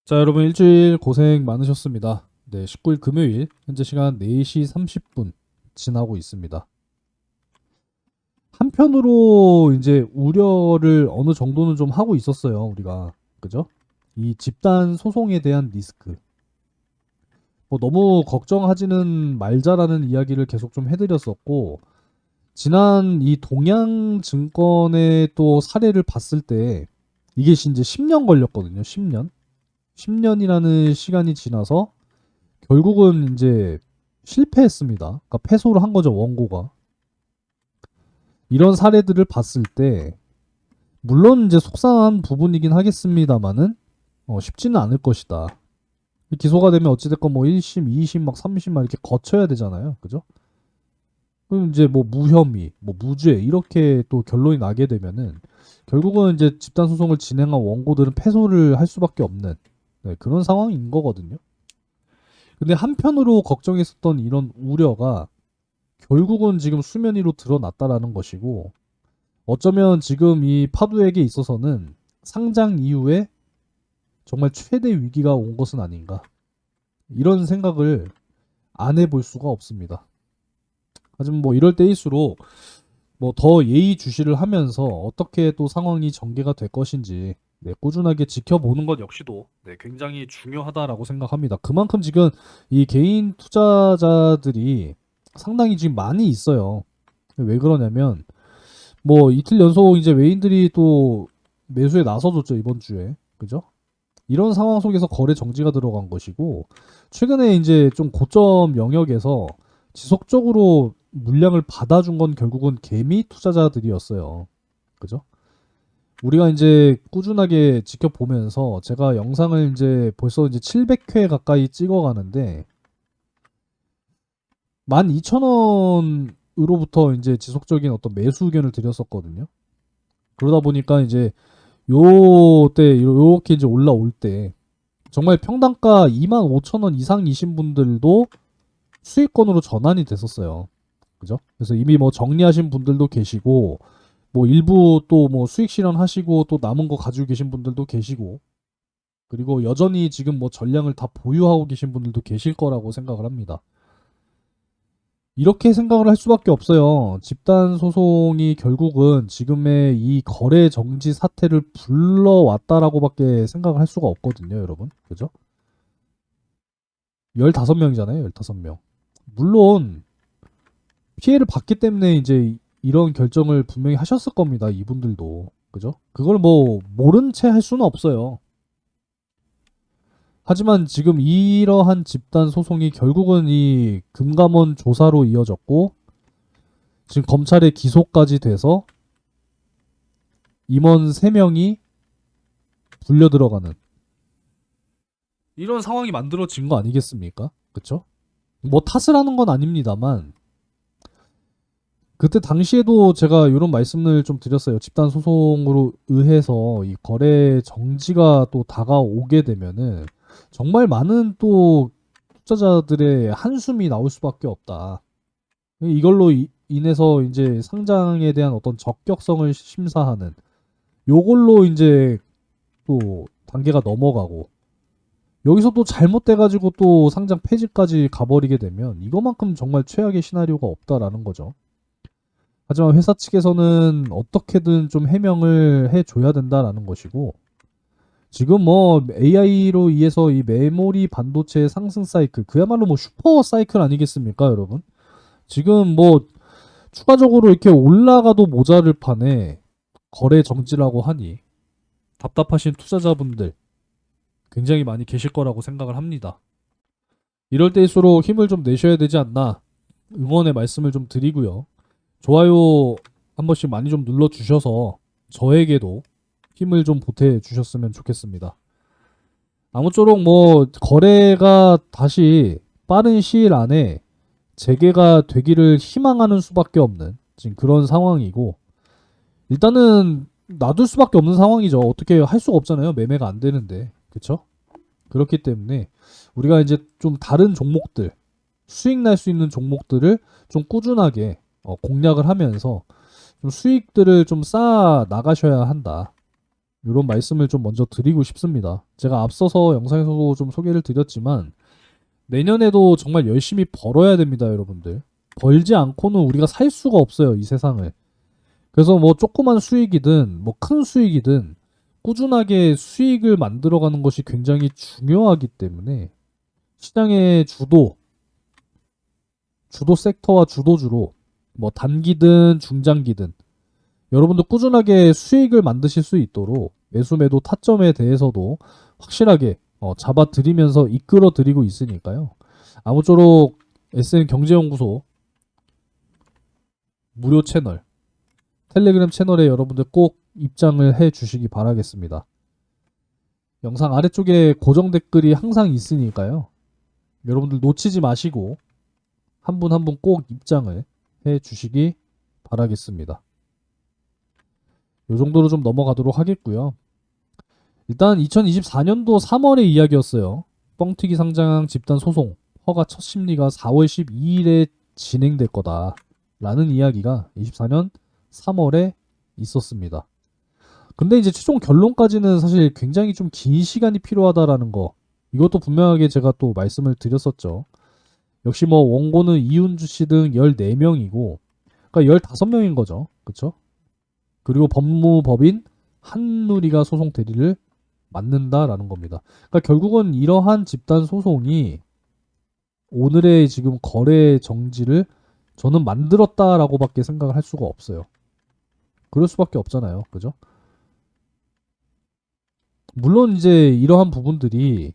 자, 여러분 일주일 고생 많으셨습니다. 네, 19일 금요일 현재 시간 4시 30분 지나고 있습니다. 한편으로 이제 우려를 어느 정도는 좀 하고 있었어요, 우리가. 그죠? 이 집단 소송에 대한 리스크. 뭐 너무 걱정하지는 말자라는 이야기를 계속 좀 해드렸었고, 지난 이 동양증권의 또 사례를 봤을 때, 이게 이제 10년 걸렸거든요, 10년. 10년이라는 시간이 지나서 결국은 이제 실패했습니다. 그러니까 패소를 한 거죠, 원고가. 이런 사례들을 봤을 때 물론 이제 속상한 부분이긴 하겠습니다만은 쉽지는 않을 것이다. 기소가 되면 어찌됐건 뭐 1심, 2심, 막 3심 막 이렇게 거쳐야 되잖아요. 그죠? 그럼 이제 뭐 무혐의, 뭐 무죄 이렇게 또 결론이 나게 되면은 결국은 이제 집단 소송을 진행한 원고들은 패소를 할 수밖에 없는 그런 상황인 거거든요. 근데 한편으로 걱정했었던 이런 우려가 결국은 지금 수면 위로 드러났다라는 것이고, 어쩌면 지금 이 파두에게 있어서는 상장 이후에 정말 최대 위기가 온 것은 아닌가, 이런 생각을 안 해볼 수가 없습니다. 하지만 뭐 이럴 때일수록 뭐 더 예의주시를 하면서 어떻게 또 상황이 전개가 될 것인지 꾸준하게 지켜보는 것 역시도 굉장히 중요하다라고 생각합니다. 그만큼 지금 이 개인 투자자들이 상당히 지금 많이 있어요. 왜 그러냐면 뭐 이틀 연속 이제 외인들이 또 매수에 나서줬죠, 이번 주에. 그죠? 이런 상황 속에서 거래 정지가 들어간 것이고, 최근에 이제 좀 고점 영역에서 지속적으로 물량을 받아준 건 결국은 개미 투자자들이었어요. 그죠? 우리가 이제 꾸준하게 지켜보면서 제가 영상을 이제 벌써 이제 700회 가까이 찍어가는데 12,000원으로부터 이제 지속적인 어떤 매수 의견을 드렸었거든요. 그러다 보니까 이제 요때 요렇게 이제 올라올 때 정말 평단가 25,000원 이상이신 분들도 수익권으로 전환이 됐었어요. 그죠? 그래서 이미 뭐 정리하신 분들도 계시고, 뭐 일부 또 뭐 수익 실현하시고 또 남은 거 가지고 계신 분들도 계시고, 그리고 여전히 지금 뭐 전량을 다 보유하고 계신 분들도 계실 거라고 생각을 합니다. 이렇게 생각을 할 수밖에 없어요. 집단 소송이 결국은 지금의 이 거래 정지 사태를 불러왔다라고밖에 생각을 할 수가 없거든요, 여러분. 그죠? 15명이잖아요, 15명. 물론 피해를 봤기 때문에 이제 이런 결정을 분명히 하셨을 겁니다, 이분들도. 그죠? 그걸 뭐 모른 채 할 수는 없어요. 하지만 지금 이러한 집단 소송이 결국은 이 금감원 조사로 이어졌고, 지금 검찰의 기소까지 돼서 임원 3명이 불려 들어가는 이런 상황이 만들어진 거 아니겠습니까? 그쵸? 뭐 탓을 하는 건 아닙니다만, 그때 당시에도 제가 이런 말씀을 좀 드렸어요. 집단 소송으로 의해서 이 거래 정지가 또 다가오게 되면은 정말 많은 또 투자자들의 한숨이 나올 수밖에 없다. 이걸로 인해서 이제 상장에 대한 어떤 적격성을 심사하는 요걸로 이제 또 단계가 넘어가고, 여기서 또 잘못돼가지고 또 상장 폐지까지 가버리게 되면 이거만큼 정말 최악의 시나리오가 없다라는 거죠. 하지만 회사 측에서는 어떻게든 좀 해명을 해줘야 된다라는 것이고, 지금 뭐 AI로 인해서 이 메모리 반도체 상승 사이클, 그야말로 뭐 슈퍼 사이클 아니겠습니까, 여러분? 지금 뭐 추가적으로 이렇게 올라가도 모자를 판에 거래 정지라고 하니 답답하신 투자자분들 굉장히 많이 계실 거라고 생각을 합니다. 이럴 때일수록 힘을 좀 내셔야 되지 않나, 응원의 말씀을 좀 드리고요. 좋아요 한 번씩 많이 좀 눌러주셔서 저에게도 힘을 좀 보태주셨으면 좋겠습니다. 아무쪼록 뭐 거래가 다시 빠른 시일 안에 재개가 되기를 희망하는 수밖에 없는 지금 그런 상황이고, 일단은 놔둘 수밖에 없는 상황이죠. 어떻게 할 수가 없잖아요. 매매가 안 되는데. 그쵸? 그렇기 때문에 우리가 이제 좀 다른 종목들, 수익 날 수 있는 종목들을 좀 꾸준하게 공략을 하면서 좀 수익들을 좀 쌓아 나가셔야 한다. 이런 말씀을 좀 먼저 드리고 싶습니다. 제가 앞서서 영상에서도 좀 소개를 드렸지만 내년에도 정말 열심히 벌어야 됩니다, 여러분들. 벌지 않고는 우리가 살 수가 없어요, 이 세상을. 그래서 뭐 조그만 수익이든 뭐 큰 수익이든 꾸준하게 수익을 만들어가는 것이 굉장히 중요하기 때문에 시장의 주도 섹터와 주도주로 뭐 단기든 중장기든 여러분들 꾸준하게 수익을 만드실 수 있도록 매수 매도 타점에 대해서도 확실하게 잡아드리면서 이끌어 드리고 있으니까요. 아무쪼록 SN경제연구소 무료 채널 텔레그램 채널에 여러분들 꼭 입장을 해 주시기 바라겠습니다. 영상 아래쪽에 고정 댓글이 항상 있으니까요. 여러분들 놓치지 마시고 한 분 한 분 꼭 입장을 해 주시기 바라겠습니다. 요 정도로 좀 넘어가도록 하겠고요. 일단 2024년도 3월의 이야기였어요. 뻥튀기 상장 집단 소송 허가 첫 심리가 4월 12일에 진행될 거다라는 이야기가 24년 3월에 있었습니다. 근데 이제 최종 결론까지는 사실 굉장히 좀 긴 시간이 필요하다라는 거, 이것도 분명하게 제가 또 말씀을 드렸었죠. 역시 뭐 원고는 이윤주 씨 등 14명이고 그러니까 15명인 거죠. 그쵸? 그리고 법무법인 한누리가 소송 대리를 맡는다라는 겁니다. 그러니까 결국은 이러한 집단 소송이 오늘의 지금 거래 정지를 저는 만들었다라고밖에 생각을 할 수가 없어요. 그럴 수밖에 없잖아요. 그죠? 물론 이제 이러한 부분들이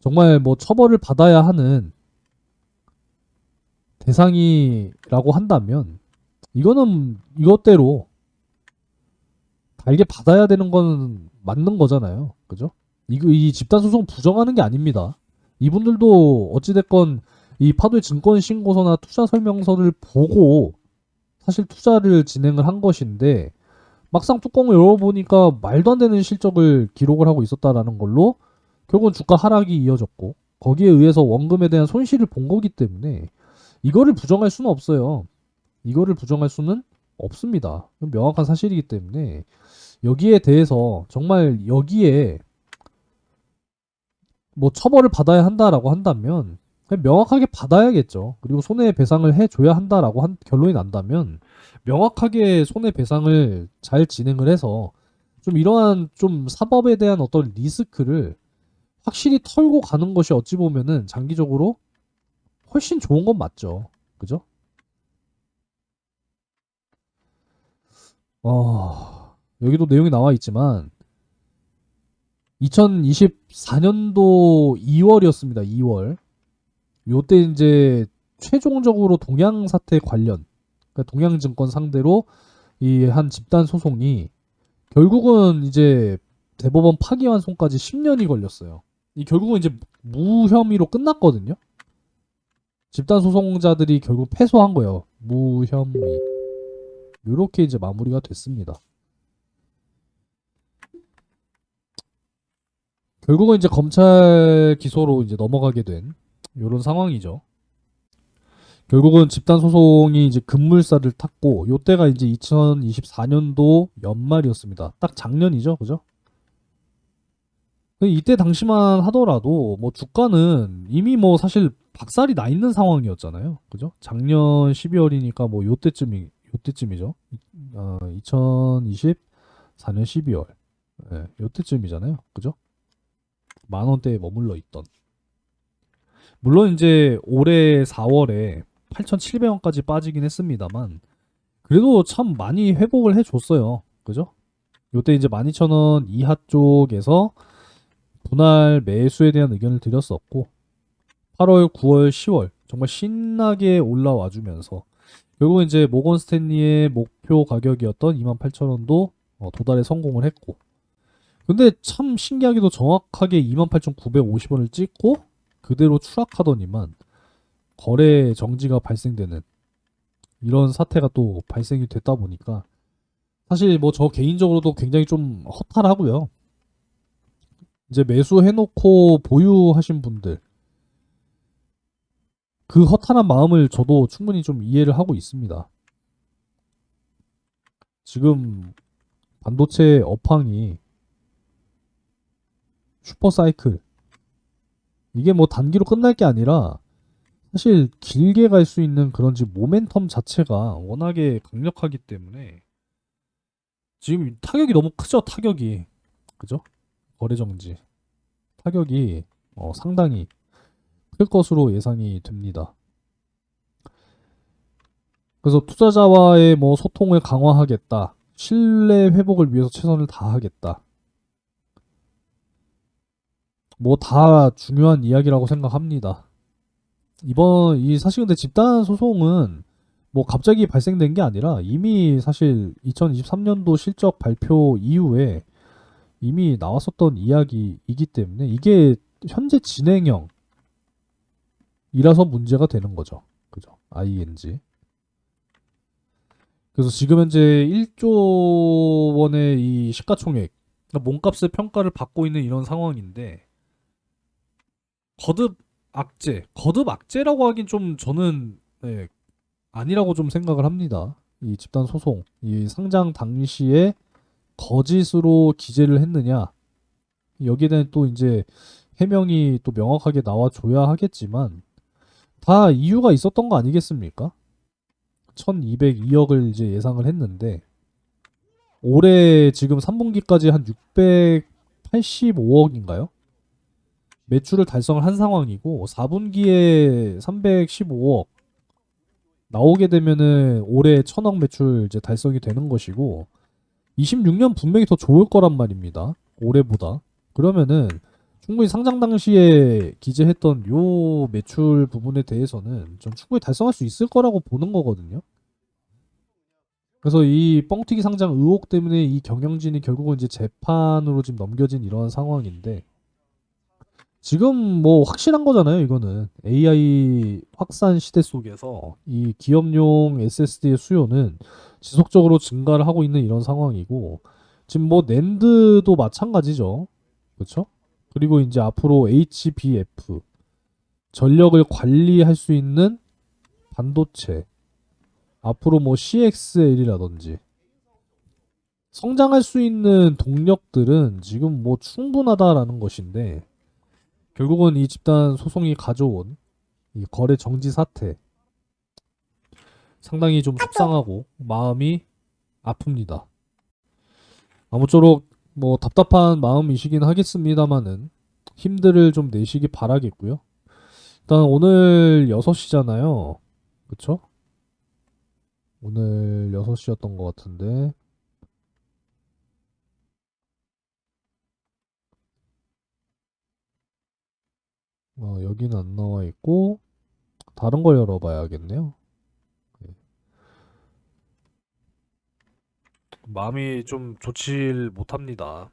정말 뭐 처벌을 받아야 하는 대상이라고 한다면 이거는 이것대로 달게 받아야 되는 건 맞는 거잖아요. 그죠? 이 집단 소송 부정하는 게 아닙니다. 이분들도 어찌됐건 이 파도의 증권 신고서나 투자 설명서를 보고 사실 투자를 진행을 한 것인데 막상 뚜껑을 열어보니까 말도 안 되는 실적을 기록을 하고 있었다라는 걸로 결국은 주가 하락이 이어졌고 거기에 의해서 원금에 대한 손실을 본 거기 때문에 이거를 부정할 수는 없어요. 이거를 부정할 수는 없습니다. 명확한 사실이기 때문에 여기에 대해서 정말 여기에 뭐 처벌을 받아야 한다라고 한다면 그냥 명확하게 받아야겠죠. 그리고 손해배상을 해줘야 한다라고 결론이 난다면 명확하게 손해배상을 잘 진행을 해서 좀 이러한 좀 사법에 대한 어떤 리스크를 확실히 털고 가는 것이 어찌 보면은 장기적으로 훨씬 좋은 건 맞죠. 그죠? 여기도 내용이 나와 있지만 2024년도 2월이었습니다. 2월. 요때 이제 최종적으로 동양 사태 관련, 그러니까 동양증권 상대로 이 한 집단 소송이 결국은 이제 대법원 파기환송까지 10년이 걸렸어요. 이 결국은 이제 무혐의로 끝났거든요. 집단 소송자들이 결국 패소한 거예요. 무혐의. 이렇게 이제 마무리가 됐습니다. 결국은 이제 검찰 기소로 이제 넘어가게 된 이런 상황이죠. 결국은 집단 소송이 이제 급물살을 탔고 요때가 이제 2024년도 연말이었습니다. 딱 작년이죠, 그죠? 이때 당시만 하더라도 뭐 주가는 이미 뭐 사실 박살이 나 있는 상황이었잖아요, 그죠? 작년 12월이니까 뭐 요때쯤이죠. 2024년 12월, 네, 요때쯤이잖아요, 그죠? 10,000원대에 머물러 있던. 물론 이제 올해 4월에 8,700원까지 빠지긴 했습니다만 그래도 참 많이 회복을 해줬어요. 그죠? 요때 이제 12,000원 이하 쪽에서 분할 매수에 대한 의견을 드렸었고 8월, 9월, 10월 정말 신나게 올라와 주면서 결국 이제 모건 스탠리의 목표 가격이었던 28,000원도 도달에 성공을 했고 근데 참 신기하게도 정확하게 28,950원을 찍고 그대로 추락하더니만 거래 정지가 발생되는 이런 사태가 또 발생이 됐다 보니까 사실 뭐 저 개인적으로도 굉장히 좀 허탈하고요. 이제 매수해놓고 보유하신 분들 그 허탈한 마음을 저도 충분히 좀 이해를 하고 있습니다. 지금 반도체 업황이 슈퍼사이클. 이게 뭐 단기로 끝날 게 아니라 사실 길게 갈 수 있는 그런 지금 모멘텀 자체가 워낙에 강력하기 때문에 지금 타격이 너무 크죠, 타격이. 그죠? 거래 정지. 타격이 상당히 클 것으로 예상이 됩니다. 그래서 투자자와의 뭐 소통을 강화하겠다. 신뢰 회복을 위해서 최선을 다하겠다. 뭐 다 중요한 이야기라고 생각합니다. 이번 이 사실 근데 집단 소송은 뭐 갑자기 발생된 게 아니라 이미 사실 2023년도 실적 발표 이후에 이미 나왔었던 이야기이기 때문에 이게 현재 진행형이라서 문제가 되는 거죠. 그죠? ING. 그래서 지금 현재 1조 원의 이 시가총액, 그러니까 몸값의 평가를 받고 있는 이런 상황인데 거듭 악재라고 하긴 좀 저는 네, 아니라고 좀 생각을 합니다. 이 집단 소송, 이 상장 당시에 거짓으로 기재를 했느냐 여기에 대한 또 이제 해명이 또 명확하게 나와줘야 하겠지만 다 이유가 있었던 거 아니겠습니까? 1202억을 이제 예상을 했는데 올해 지금 3분기까지 한 685억인가요? 매출을 달성을 한 상황이고 4분기에 315억 나오게 되면은 올해 1000억 매출 이제 달성이 되는 것이고 26년 분명히 더 좋을 거란 말입니다. 올해보다. 그러면은 충분히 상장 당시에 기재했던 요 매출 부분에 대해서는 좀 충분히 달성할 수 있을 거라고 보는 거거든요. 그래서 이 뻥튀기 상장 의혹 때문에 이 경영진이 결국은 이제 재판으로 지금 넘겨진 이런 상황인데 지금 뭐 확실한 거잖아요, 이거는. AI 확산 시대 속에서 이 기업용 SSD의 수요는 지속적으로 증가를 하고 있는 이런 상황이고 지금 뭐 낸드도 마찬가지죠. 그렇죠? 그리고 이제 앞으로 HBF 전력을 관리할 수 있는 반도체 앞으로 뭐 CXL이라든지 성장할 수 있는 동력들은 지금 뭐 충분하다라는 것인데 결국은 이 집단 소송이 가져온 이 거래 정지 사태 상당히 좀 속상하고 마음이 아픕니다. 아무쪼록 뭐 답답한 마음이시긴 하겠습니다만은 힘들을 좀 내시기 바라겠고요. 일단 오늘 6시잖아요. 그쵸? 오늘 6시였던 것 같은데 여기는 안 나와 있고 다른 걸 열어봐야겠네요. 네. 마음이 좀 좋질 못합니다.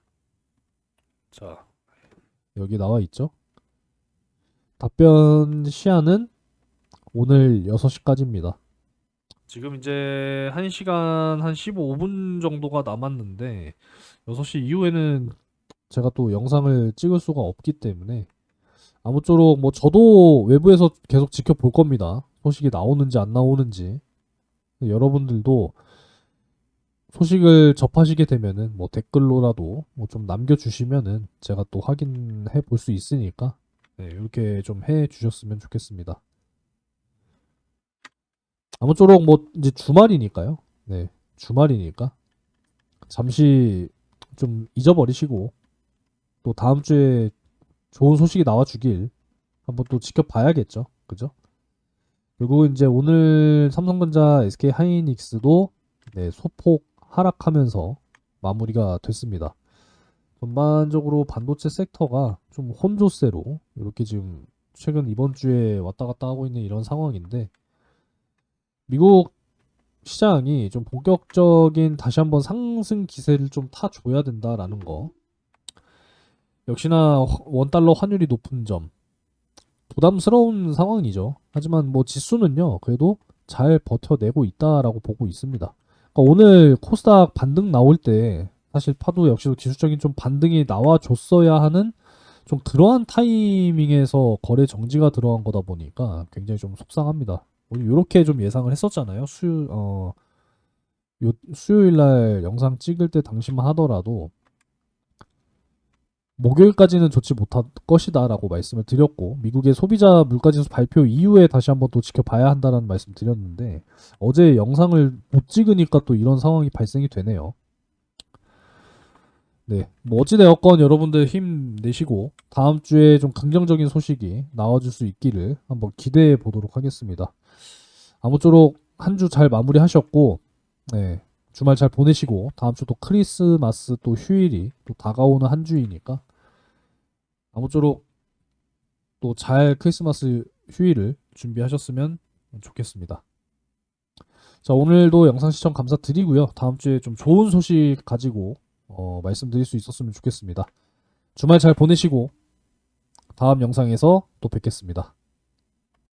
자, 여기 나와 있죠? 답변 시한은 오늘 6시까지입니다. 지금 이제 1시간 한 15분 정도가 남았는데 6시 이후에는 제가 또 영상을 찍을 수가 없기 때문에 아무쪼록 뭐 저도 외부에서 계속 지켜볼 겁니다. 소식이 나오는지 안 나오는지. 여러분들도 소식을 접하시게 되면은 뭐 댓글로라도 뭐 좀 남겨주시면은 제가 또 확인해 볼 수 있으니까 네, 이렇게 좀 해 주셨으면 좋겠습니다. 아무쪼록 뭐 이제 주말이니까요. 네, 주말이니까 잠시 좀 잊어버리시고 또 다음 주에 좋은 소식이 나와 주길 한번 또 지켜봐야겠죠. 그죠? 그리고 이제 오늘 삼성전자 SK 하이닉스도 네, 소폭 하락하면서 마무리가 됐습니다. 전반적으로 반도체 섹터가 좀 혼조세로 이렇게 지금 최근 이번 주에 왔다 갔다 하고 있는 이런 상황인데 미국 시장이 좀 본격적인 다시 한번 상승 기세를 좀 타줘야 된다라는 거. 역시나 원달러 환율이 높은 점 부담스러운 상황이죠. 하지만 뭐 지수는요 그래도 잘 버텨내고 있다라고 보고 있습니다. 그러니까 오늘 코스닥 반등 나올 때 사실 파도 역시도 기술적인 좀 반등이 나와줬어야 하는 좀 그러한 타이밍에서 거래 정지가 들어간 거다 보니까 굉장히 좀 속상합니다. 우리 이렇게 좀 예상을 했었잖아요. 수요일 날 영상 찍을 때 당시만 하더라도 목요일까지는 좋지 못할 것이다라고 말씀을 드렸고, 미국의 소비자 물가지수 발표 이후에 다시 한번 또 지켜봐야 한다는 말씀 드렸는데, 어제 영상을 못 찍으니까 또 이런 상황이 발생이 되네요. 네, 뭐 어찌되었건 여러분들 힘내시고 다음 주에 좀 긍정적인 소식이 나와줄 수 있기를 한번 기대해 보도록 하겠습니다. 아무쪼록 한 주 잘 마무리하셨고, 네, 주말 잘 보내시고 다음 주 또 크리스마스 또 휴일이 또 다가오는 한 주이니까 아무쪼록 또 잘 크리스마스 휴일을 준비하셨으면 좋겠습니다. 자, 오늘도 영상 시청 감사드리고요. 다음 주에 좀 좋은 소식 가지고 말씀드릴 수 있었으면 좋겠습니다. 주말 잘 보내시고 다음 영상에서 또 뵙겠습니다.